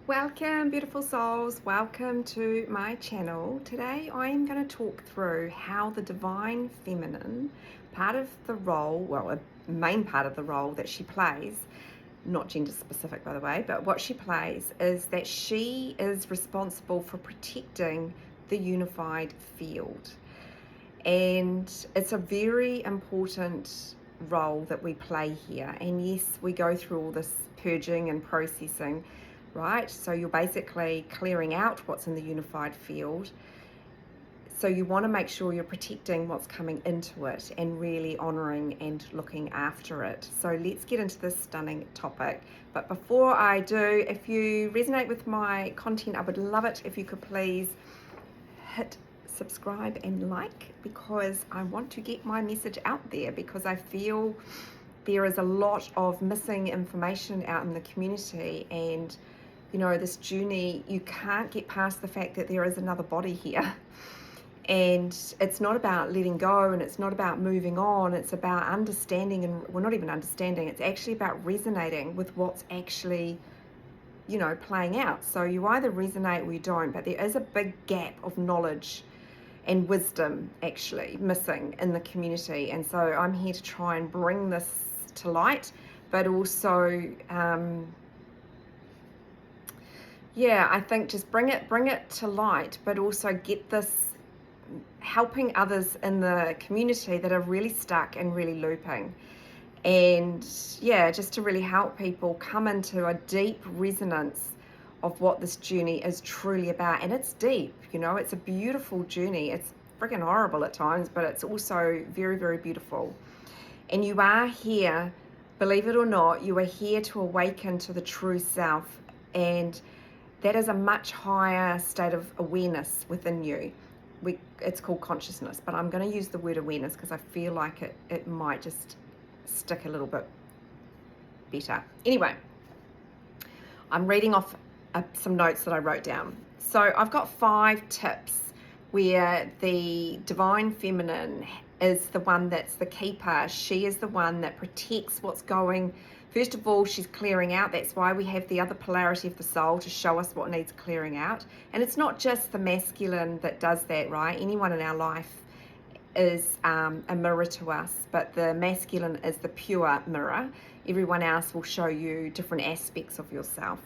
Welcome, beautiful souls. Welcome to my channel. Today I am going to talk through how the divine feminine, part of the role, well, a main part of the role that she plays, not gender specific by the way, but what she plays is that she is responsible for protecting the unified field. And it's a very important role that we play here. And yes, we go through all this purging and processing, right? So you're basically clearing out what's in the unified field. So you want to make sure you're protecting what's coming into it and really honoring and looking after it. So let's get into this stunning topic. But before I do, if you resonate with my content, I would love it if you could please hit subscribe and like, because I want to get my message out there, because I feel there is a lot of missing information out in the community. And you know, this journey, you can't get past the fact that there is another body here. And it's not about letting go, and it's not about moving on. It's about understanding, and well, not even understanding, it's actually about resonating with what's actually, you know, playing out. So you either resonate or you don't, but there is a big gap of knowledge and wisdom actually missing in the community. And so I'm here to try and bring this to light, but also I think just bring it to light, but also get this helping others in the community that are really stuck and really looping. And yeah, just to really help people come into a deep resonance of what this journey is truly about. And it's deep, you know, it's a beautiful journey. It's freaking horrible at times, but it's also very, very beautiful. And you are here, believe it or not, you are here to awaken to the true self. And that is a much higher state of awareness within you. It's called consciousness, but I'm going to use the word awareness because I feel like it might just stick a little bit better. Anyway, I'm reading off some notes that I wrote down. So I've got 5 tips where the divine feminine is the one that's the keeper. She is the one that protects what's going. First of all, she's clearing out. That's why we have the other polarity of the soul, to show us what needs clearing out. And it's not just the masculine that does that, right? Anyone in our life is a mirror to us, but the masculine is the pure mirror. Everyone else will show you different aspects of yourself.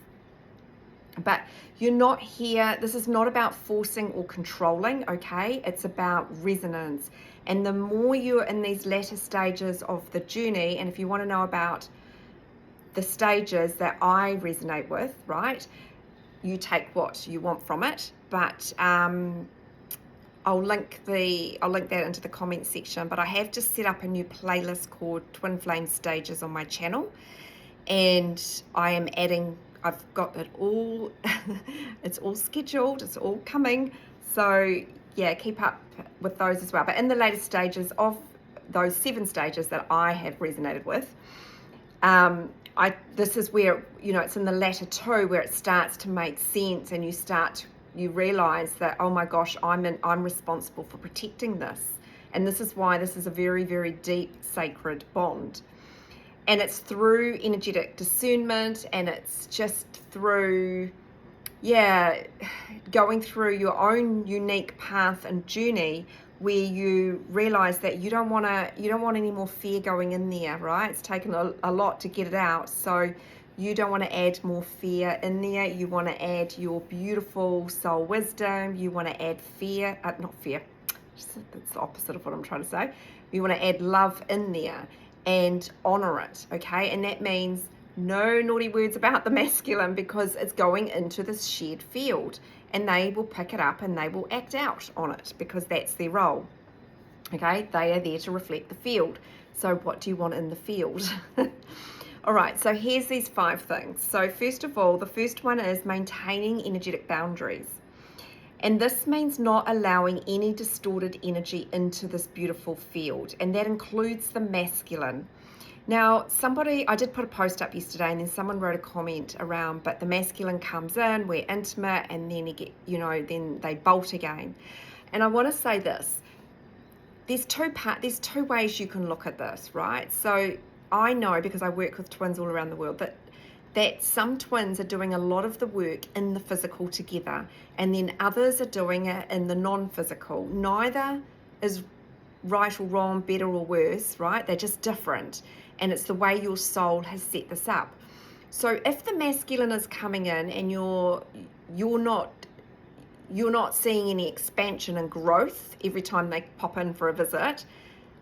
But you're not here, this is not about forcing or controlling, okay? It's about resonance. And the more you're in these latter stages of the journey, and if you want to know about the stages that I resonate with, right, you take what you want from it. But I'll link that into the comments section. But I have just set up a new playlist called Twin Flame Stages on my channel, and I am adding, I've got it all it's all scheduled, it's all coming. So yeah, keep up with those as well. But in the later stages of those 7 stages that I have resonated with, this is where, you know, it's in the latter 2 where it starts to make sense, and you realize that, oh my gosh, I'm responsible for protecting this. And this is why this is a very, very deep sacred bond. And it's through energetic discernment, and it's just through, going through your own unique path and journey, where you realize that you don't want any more fear going in there, right? It's taken a lot to get it out. So you don't want to add more fear in there. You want to add your beautiful soul wisdom. You want to add fear, not fear. That's the opposite of what I'm trying to say. You want to add love in there and honor it, okay? And that means no naughty words about the masculine, because it's going into this shared field, and they will pick it up and they will act out on it, because that's their role, okay? They are there to reflect the field. So what do you want in the field? All right, so here's these 5 things. So first of all, the first one is maintaining energetic boundaries. And this means not allowing any distorted energy into this beautiful field. And that includes the masculine. Now, I did put a post up yesterday, and then someone wrote a comment around, but the masculine comes in, we're intimate, and then then they bolt again. And I want to say this. There's 2 ways you can look at this, right? So I know, because I work with twins all around the world, that that some twins are doing a lot of the work in the physical together, and then others are doing it in the non-physical. Neither is right or wrong, better or worse, right? They're just different, and it's the way your soul has set this up. So if the masculine is coming in and you're not seeing any expansion and growth every time they pop in for a visit,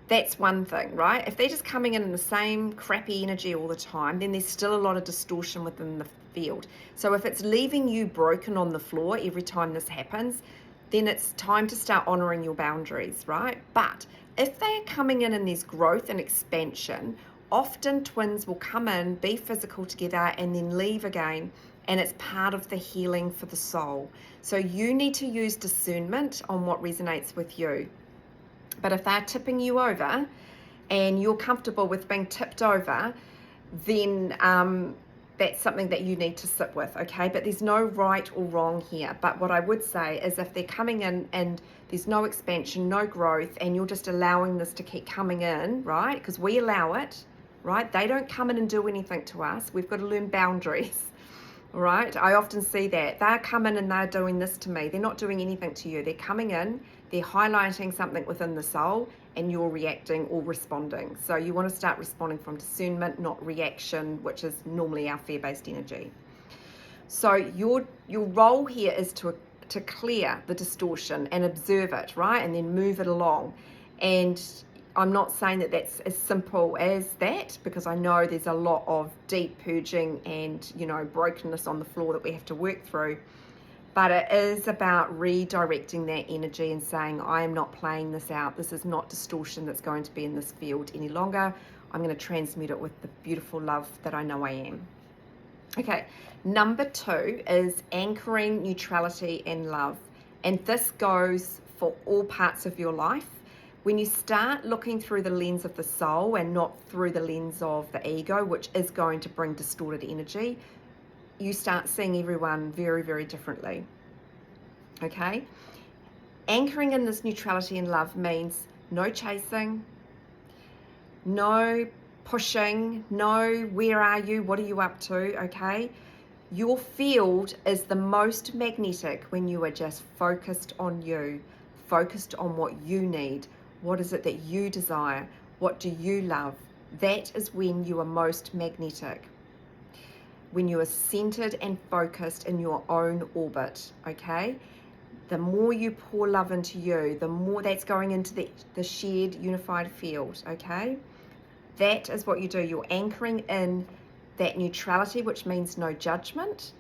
that's one thing, right? If they're just coming in the same crappy energy all the time, then there's still a lot of distortion within the field. So if it's leaving you broken on the floor every time this happens, then it's time to start honoring your boundaries, right? But if they're coming in and there's growth and expansion, often twins will come in, be physical together, and then leave again, and it's part of the healing for the soul. So you need to use discernment on what resonates with you. But if they're tipping you over and you're comfortable with being tipped over, then that's something that you need to sit with, okay? But there's no right or wrong here. But what I would say is if they're coming in and there's no expansion, no growth, and you're just allowing this to keep coming in, right? Because we allow it, right? They don't come in and do anything to us. We've got to learn boundaries. Right? I often see that. They're coming and they're doing this to me. They're not doing anything to you. They're coming in, they're highlighting something within the soul, and you're reacting or responding. So you want to start responding from discernment, not reaction, which is normally our fear-based energy. So your role here is to clear the distortion and observe it, right? And then move it along. And I'm not saying that that's as simple as that, because I know there's a lot of deep purging and, brokenness on the floor that we have to work through. But it is about redirecting that energy and saying, I am not playing this out. This is not distortion that's going to be in this field any longer. I'm going to transmute it with the beautiful love that I know I am. Okay, number 2 is anchoring neutrality and love. And this goes for all parts of your life. When you start looking through the lens of the soul and not through the lens of the ego, which is going to bring distorted energy, you start seeing everyone very, very differently. Okay? Anchoring in this neutrality and love means no chasing, no pushing, no where are you, what are you up to, okay? Your field is the most magnetic when you are just focused on you, focused on what you need. What is it that you desire? What do you love? That is when you are most magnetic. When you are centered and focused in your own orbit, okay? The more you pour love into you, the more that's going into the shared unified field, okay? That is what you do. You're anchoring in that neutrality, which means no judgment,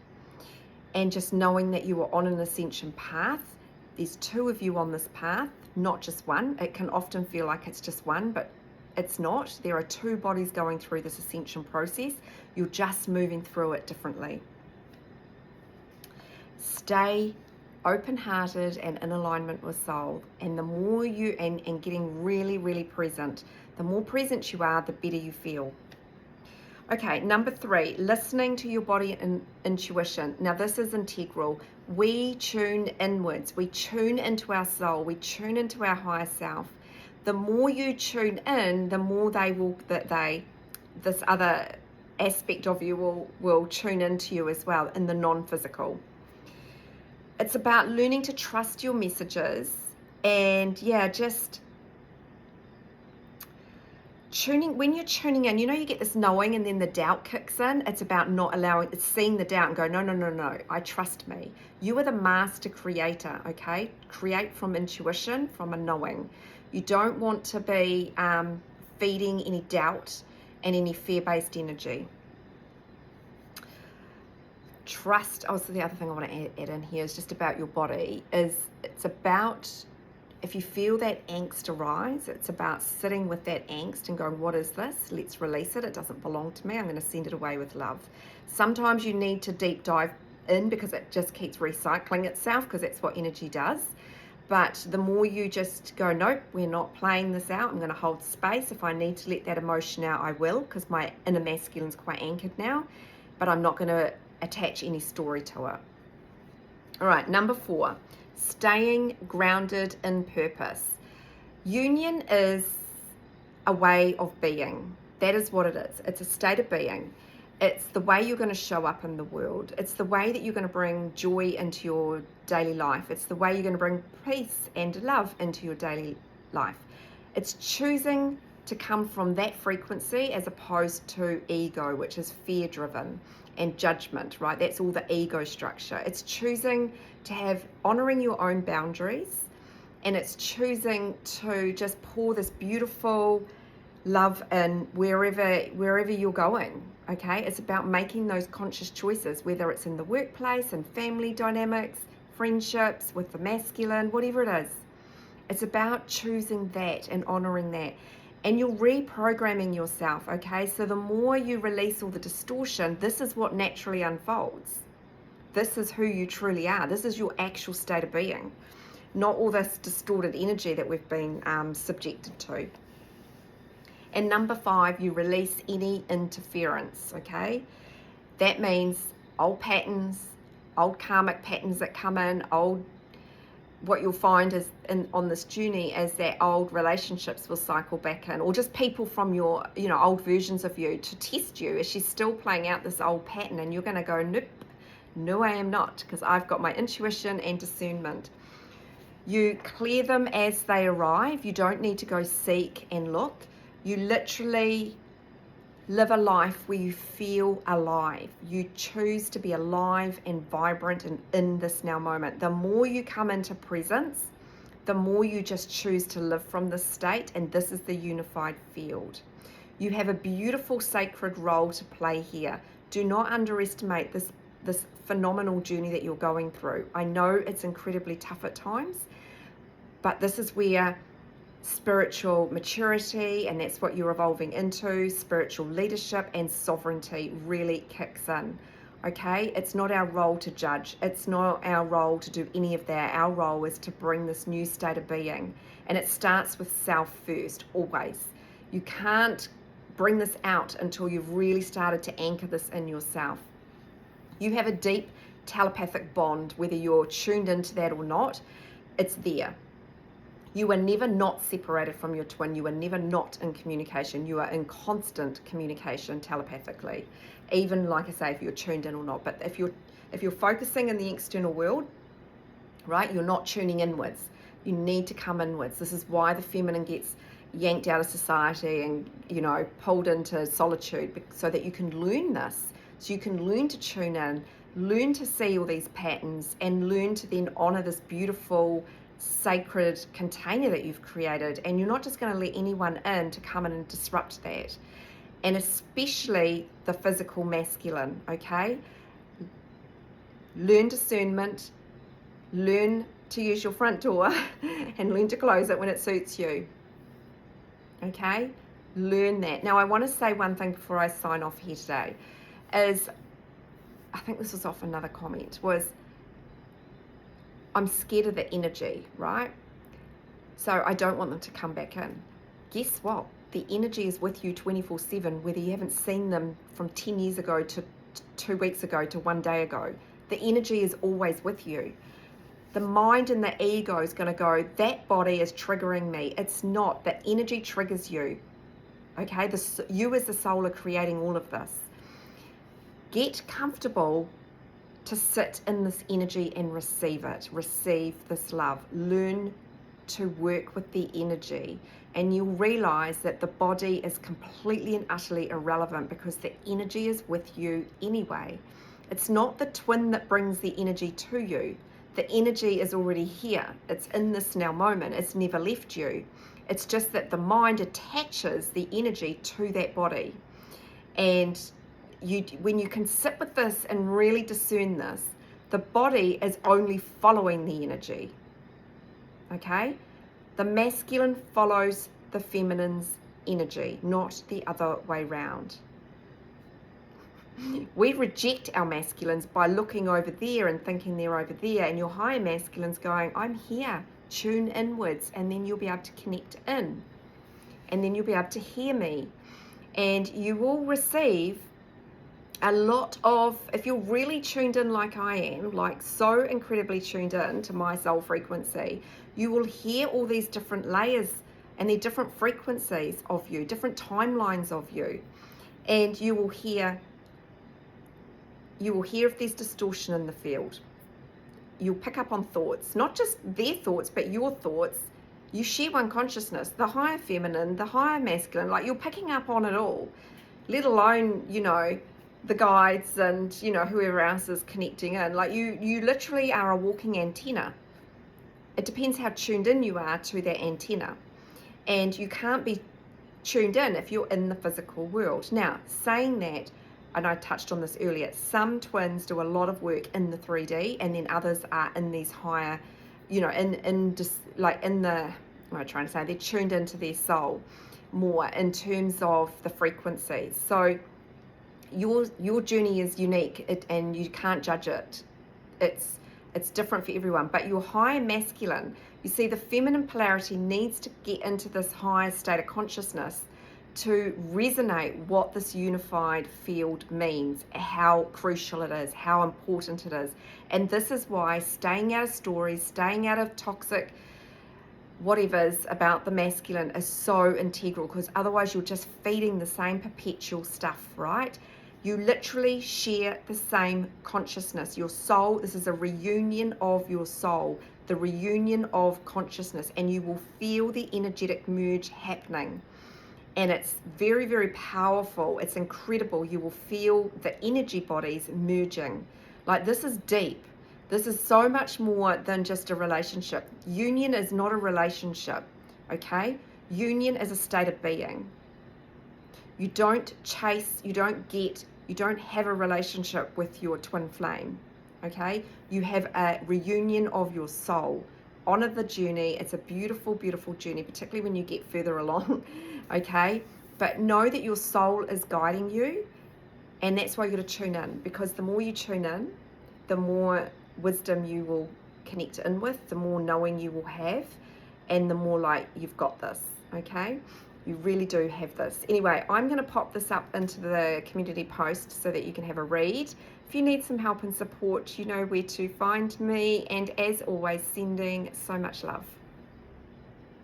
and just knowing that you are on an ascension path. There's 2 of you on this path, not just one. It can often feel like it's just one, but it's not. There are 2 bodies going through this ascension process. You're just moving through it differently. Stay open-hearted and in alignment with soul. And the more you, and getting really, really present, the more present you are, the better you feel. Okay, number 3, listening to your body and intuition. Now this is integral. We tune inwards, we tune into our soul, we tune into our higher self. The more you tune in, the more this other aspect of you will tune into you as well in the non-physical. It's about learning to trust your messages and just tuning. When you're tuning in, you get this knowing and then the doubt kicks in. It's about not allowing, it's seeing the doubt and go, no, I trust me. You are the master creator, okay? Create from intuition, from a knowing. You don't want to be feeding any doubt and any fear-based energy. Trust, also the other thing I want to add in here is just about your body, it's about, if you feel that angst arise, it's about sitting with that angst and going, what is this? Let's release it. It doesn't belong to me. I'm going to send it away with love. Sometimes you need to deep dive in because it just keeps recycling itself, because that's what energy does. But the more you just go, nope, we're not playing this out. I'm going to hold space. If I need to let that emotion out, I will, because my inner masculine's quite anchored now. But I'm not going to attach any story to it. All right, number 4, staying grounded in purpose. Union is a way of being. That is what it is. It's a state of being. It's the way you're going to show up in the world. It's the way that you're going to bring joy into your daily life. It's the way you're going to bring peace and love into your daily life. It's choosing to come from that frequency as opposed to ego, which is fear-driven, and judgment, right? That's all the ego structure. It's choosing to have, honoring your own boundaries, and it's choosing to just pour this beautiful love in wherever you're going. Okay, it's about making those conscious choices, whether it's in the workplace and family dynamics, friendships with the masculine, whatever it is. It's about choosing that and honoring that. And you're reprogramming yourself, okay? So the more you release all the distortion, this is what naturally unfolds. This is who you truly are. This is your actual state of being, not all this distorted energy that we've been subjected to. And number 5, you release any interference, okay? That means old patterns, old karmic patterns that come in, what you'll find is on this journey is that old relationships will cycle back in, or just people from your, old versions of you to test you. Is she still playing out this old pattern? And you're going to go, nope, no, I am not, because I've got my intuition and discernment. You clear them as they arrive. You don't need to go seek and look. You literally live a life where you feel alive. You choose to be alive and vibrant and in this now moment. The more you come into presence, the more you just choose to live from this state, and this is the unified field. You have a beautiful sacred role to play here. Do not underestimate this phenomenal journey that you're going through. I know it's incredibly tough at times, but this is where spiritual maturity, and that's what you're evolving into, spiritual leadership and sovereignty really kicks in. Okay, it's not our role to judge. It's not our role to do any of that. Our role is to bring this new state of being, and it starts with self first, always. You can't bring this out until you've really started to anchor this in yourself. You have a deep telepathic bond, whether you're tuned into that or not. It's there. You are never not separated from your twin. You are never not in communication. You are in constant communication telepathically, even, like I say, if you're tuned in or not. But if you're focusing in the external world, right, you're not tuning inwards. You need to come inwards. This is why the feminine gets yanked out of society and, pulled into solitude, so that you can learn this. So you can learn to tune in, learn to see all these patterns, and learn to then honor this beautiful sacred container that you've created. And you're not just going to let anyone in to come in and disrupt that, and especially the physical masculine. Okay, learn discernment, learn to use your front door and learn to close it when it suits you. Okay, learn that. Now I want to say one thing before I sign off here today is, I think this was off another comment, was I'm scared of the energy, right? So I don't want them to come back in. Guess what? The energy is with you 24/7, whether you haven't seen them from 10 years ago to 2 weeks ago to 1 day ago. The energy is always with you. The mind and the ego is going to go, that body is triggering me. It's not. The energy triggers you. Okay? You as the soul are creating all of this. Get comfortable to sit in this energy and receive it. Receive this love. Learn to work with the energy, and you'll realize that the body is completely and utterly irrelevant, because the energy is with you anyway. It's not the twin that brings the energy to you. The energy is already here. It's in this now moment. It's never left you. It's just that the mind attaches the energy to that body. And when you can sit with this and really discern this, the body is only following the energy. Okay? The masculine follows the feminine's energy, not the other way round. We reject our masculines by looking over there and thinking they're over there, and your higher masculine's going, I'm here, tune inwards, and then you'll be able to connect in, and then you'll be able to hear me, and you will receive a lot of, if you're really tuned in like I am, like so incredibly tuned in to my soul frequency, you will hear all these different layers and they're different frequencies of you, different timelines of you, and you will hear You will hear if there's distortion in the field. You'll pick up on thoughts, not just their thoughts, but your thoughts. You share one consciousness, the higher feminine, the higher masculine, like you're picking up on it all, let alone, the guides and, whoever else is connecting in. Like you literally are a walking antenna. It depends how tuned in you are to that antenna. And you can't be tuned in if you're in the physical world. Now, saying that, and I touched on this earlier, some twins do a lot of work in the 3D, and then others are in these higher, what am I trying to say? They're tuned into their soul more in terms of the frequencies. So your journey is unique, and you can't judge it. It's different for everyone. But your higher masculine, you see, the feminine polarity needs to get into this higher state of consciousness to resonate what this unified field means, how crucial it is, how important it is. And this is why staying out of stories, staying out of toxic whatever's about the masculine is so integral, because otherwise you're just feeding the same perpetual stuff, right? You literally share the same consciousness. Your soul, this is a reunion of your soul, the reunion of consciousness, and you will feel the energetic merge happening. And it's very, very powerful. It's incredible. You will feel the energy bodies merging. Like, this is deep. This is so much more than just a relationship. Union is not a relationship, okay? Union is a state of being. You don't chase, you don't have a relationship with your twin flame, okay? You have a reunion of your soul. Honor the journey. It's a beautiful, beautiful journey, particularly when you get further along, okay? But know that your soul is guiding you, and that's why you got to tune in, because the more you tune in, the more wisdom you will connect in with, the more knowing you will have, and the more like you've got this, okay? You really do have this. Anyway, I'm going to pop this up into the community post so that you can have a read. If you need some help and support, you know where to find me. And as always, sending so much love.